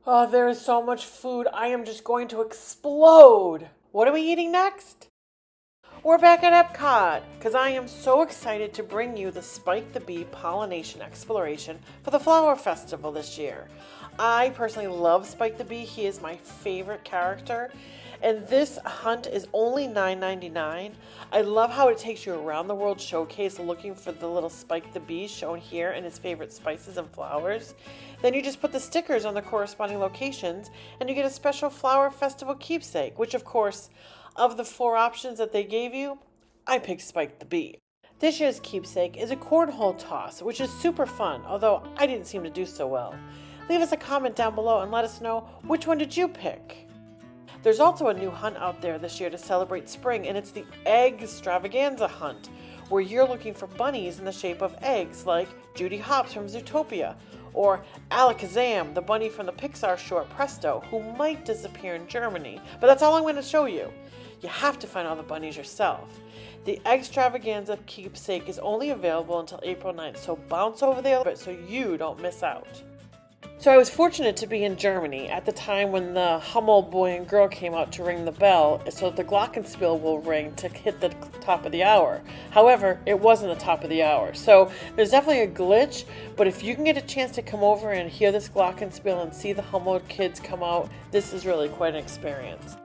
Oh, there is so much food. I am just going to explode. What are we eating next? We're back at Epcot because I am so excited to bring you the Spike the Bee Pollen-Nation Exploration for the Flower Festival this year. I personally love Spike the Bee. He is my favorite character. And this hunt is only $9.99. I love how it takes you around the World Showcase looking for the little Spike the Bee shown here and his favorite spices and flowers. Then you just put the stickers on the corresponding locations and you get a special Flower Festival keepsake, which of course, of the 4 options that they gave you, I picked Spike the Bee. This year's keepsake is a cornhole toss, which is super fun, although I didn't seem to do so well. Leave us a comment down below and let us know which one did you pick. There's also a new hunt out there this year to celebrate spring, and it's the Egg-Stravaganza Hunt, where you're looking for bunnies in the shape of eggs like Judy Hopps from Zootopia, or Alakazam, the bunny from the Pixar short Presto, who might disappear in Germany, but that's all I'm going to show you. You have to find all the bunnies yourself. The Egg-Stravaganza keepsake is only available until April 9th, so bounce over there so you don't miss out. So I was fortunate to be in Germany at the time when the Hummel boy and girl came out to ring the bell so that the glockenspiel will ring to hit the top of the hour. However, it wasn't the top of the hour. So there's definitely a glitch, but if you can get a chance to come over and hear this glockenspiel and see the Hummel kids come out, this is really quite an experience.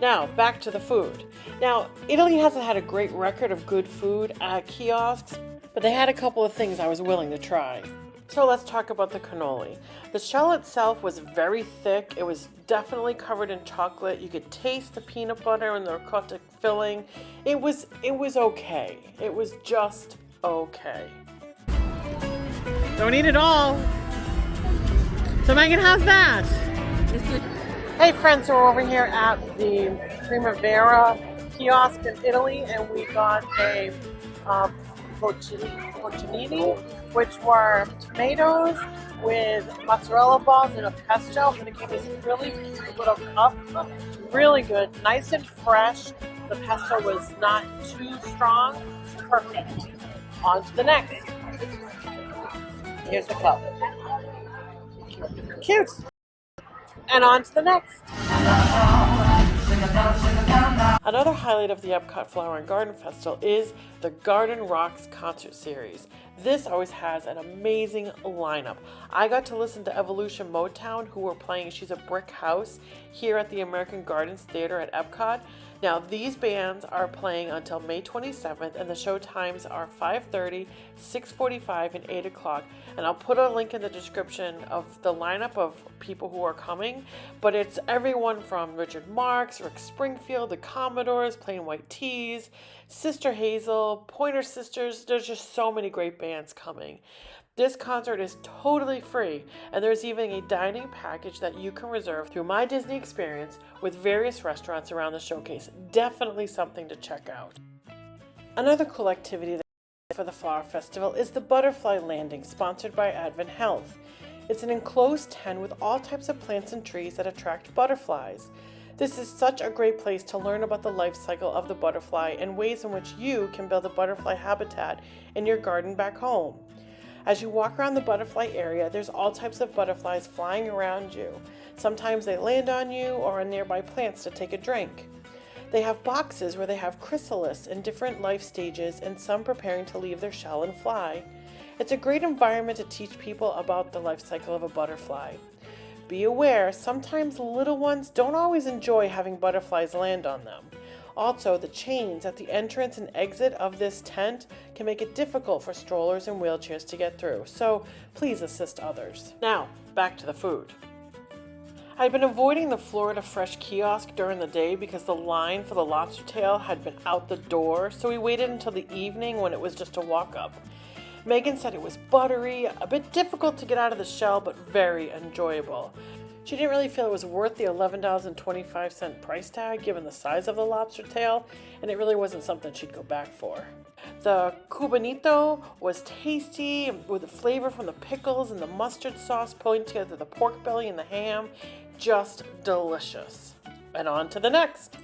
Now, back to the food. Now, Italy hasn't had a great record of good food at kiosks, but they had a couple of things I was willing to try. So let's talk about the cannoli. The shell itself was very thick. It was definitely covered in chocolate. You could taste the peanut butter and the ricotta filling. It was okay. It was just okay. Don't eat it all. So Megan, how's that? Hey friends, so we're over here at the Primavera kiosk in Italy, and we got a porcini, which were tomatoes with mozzarella balls and a pesto, and it came in this really cute little cup. Really good, nice and fresh. The pesto was not too strong. Perfect. On to the next. Here's the cup. Cute. And on to the next. Another highlight of the Epcot Flower and Garden Festival is the Garden Rocks concert series. This always has an amazing lineup. I got to listen to Evolution Motown, who were playing She's a Brick House here at the American Gardens Theater at Epcot. Now, these bands are playing until May 27th, and the show times are 5:30, 6:45, and 8 o'clock. And I'll put a link in the description of the lineup of people who are coming. But it's everyone from Richard Marx, Rick Springfield, the Commodores, Plain White Tees, Sister Hazel, Pointer Sisters. There's just so many great bands coming. This concert is totally free, and there's even a dining package that you can reserve through My Disney Experience with various restaurants around the showcase. Definitely something to check out. Another cool activity for the Flower Festival is the Butterfly Landing, sponsored by Advent Health. It's an enclosed tent with all types of plants and trees that attract butterflies. This is such a great place to learn about the life cycle of the butterfly and ways in which you can build a butterfly habitat in your garden back home. As you walk around the butterfly area, there's all types of butterflies flying around you. Sometimes they land on you or on nearby plants to take a drink. They have boxes where they have chrysalis in different life stages and some preparing to leave their shell and fly. It's a great environment to teach people about the life cycle of a butterfly. Be aware, sometimes little ones don't always enjoy having butterflies land on them. Also, the chains at the entrance and exit of this tent can make it difficult for strollers and wheelchairs to get through, so please assist others. Now, back to the food. I'd been avoiding the Florida Fresh kiosk during the day because the line for the lobster tail had been out the door, so we waited until the evening when it was just a walk up. Megan said it was buttery, a bit difficult to get out of the shell, but very enjoyable. She didn't really feel it was worth the $11.25 price tag given the size of the lobster tail, and it really wasn't something she'd go back for. The cubanito was tasty with the flavor from the pickles and the mustard sauce pulling together the pork belly and the ham. Just delicious. And on to the next.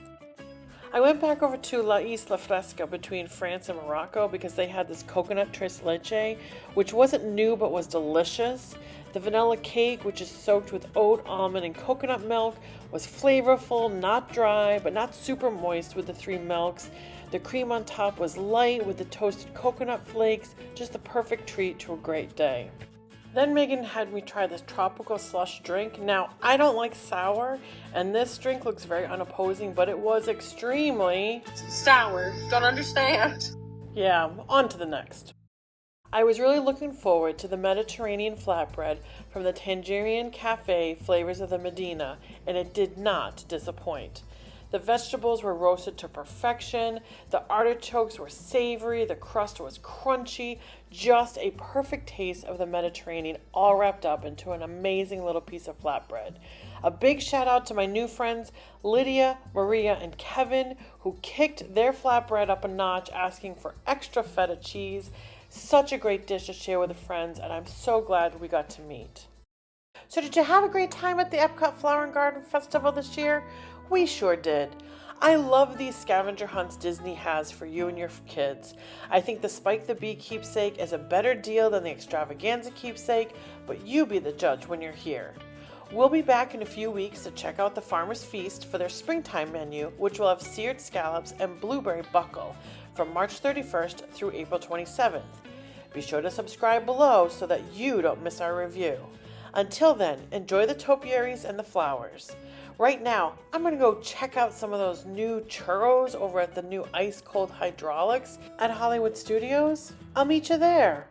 I went back over to La Isla Fresca between France and Morocco because they had this coconut tres leche, which wasn't new but was delicious. The vanilla cake, which is soaked with oat, almond, and coconut milk, was flavorful, not dry, but not super moist with the 3 milks. The cream on top was light with the toasted coconut flakes, just the perfect treat to a great day. Then Megan had me try this tropical slush drink. Now, I don't like sour, and this drink looks very unopposing, but it was extremely sour. Don't understand. Yeah, on to the next. I was really looking forward to the Mediterranean flatbread from the Tangerine Cafe Flavors of the Medina, and it did not disappoint. The vegetables were roasted to perfection, the artichokes were savory, the crust was crunchy, just a perfect taste of the Mediterranean all wrapped up into an amazing little piece of flatbread. A big shout out to my new friends Lydia, Maria, and Kevin, who kicked their flatbread up a notch asking for extra feta cheese. Such a great dish to share with friends, and I'm so glad we got to meet. So did you have a great time at the Epcot Flower and Garden Festival this year? We sure did. I love these scavenger hunts Disney has for you and your kids. I think the Spike the Bee keepsake is a better deal than the Extravaganza keepsake, but you be the judge when you're here. We'll be back in a few weeks to check out the Farmer's Feast for their springtime menu, which will have seared scallops and blueberry buckle from March 31st through April 27th. Be sure to subscribe below so that you don't miss our review. Until then, enjoy the topiaries and the flowers. Right now, I'm going to go check out some of those new churros over at the new ice cold hydraulics at Hollywood Studios. I'll meet you there.